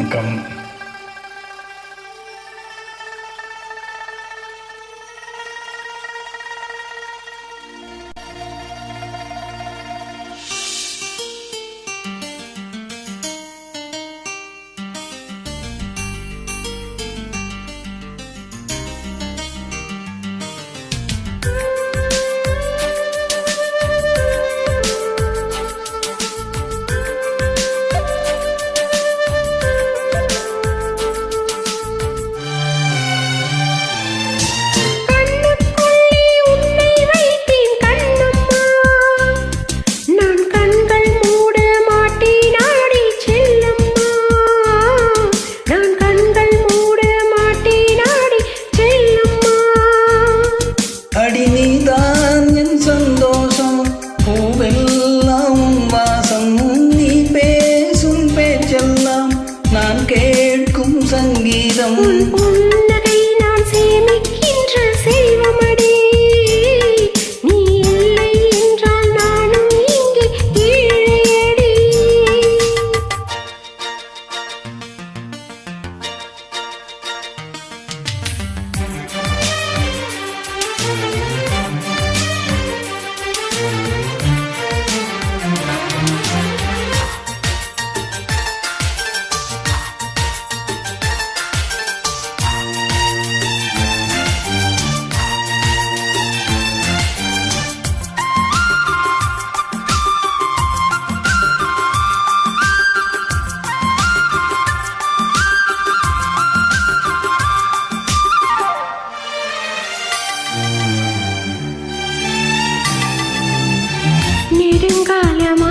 வணக்கம். நான் கேட்கும் சங்கீதம் புன்னகை நான் சேமிக்கின்ற செல்வமடி. நீ இல்லை என்றால் நானும் இங்கே ஏழையடி.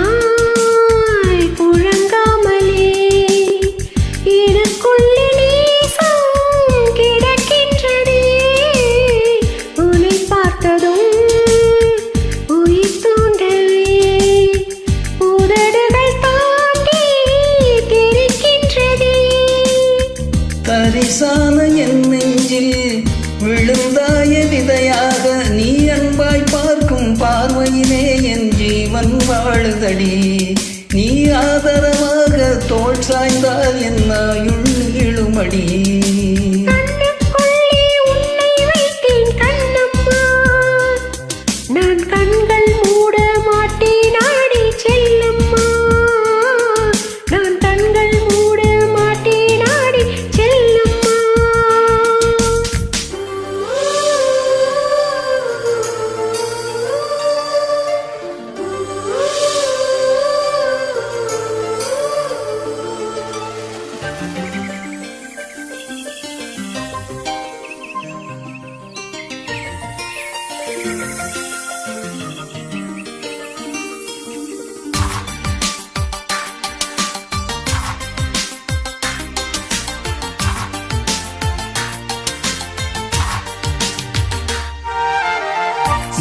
நெடுங்காலமாய் புழங்காமலே எனக்குள்ளே நேசம் கிடக்கின்றதே. உன்னை பார்த்ததும் உயிர் தூண்டவே உதடுகள் தாண்டி தெரிக்கின்றதே. தரிசான என் நெஞ்சில் விழுந்தாய விதையாக நீ அன்பாய் பார்க்கும் பார்வையிலே என் ஜீவன் வாழுதடி. நீ ஆதரவாக தோள் சாய்ந்தால் என் ஆயுள் இழுமடி. கண்ணுக்குள்ளே உன்னை வைத்தேன் கண்ணம்மா. நான் கண்கள் மூட மாட்டேன் ஆடி செல்லம்மா. நான் கண்கள் மூட மாட்டேன் ஆடி செல்லம்மா.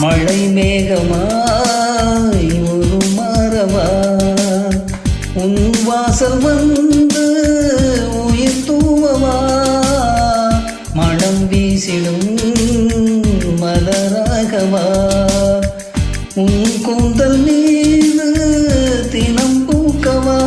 மழை மேகமாய் ஒரு மரவா உன் வாசல் வந்து உயிர் தூவவா. மனம் வீசிடும் மலராகவா உன் கூந்தல் மீது தினம் பூக்கவா.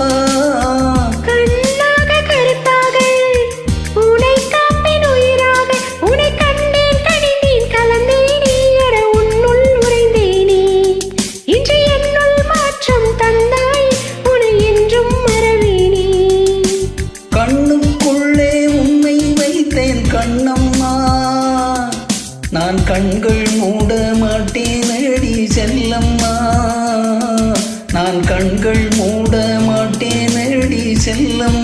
கண்ணுக்குள்ளே உன்னை வைத்தேன் கண்ணம்மா. நான் கண்கள் மூட மாட்டேன் அடி செல்லம்மா. நான் கண்கள் மூட மாட்டேன் அடி செல்லம்மா.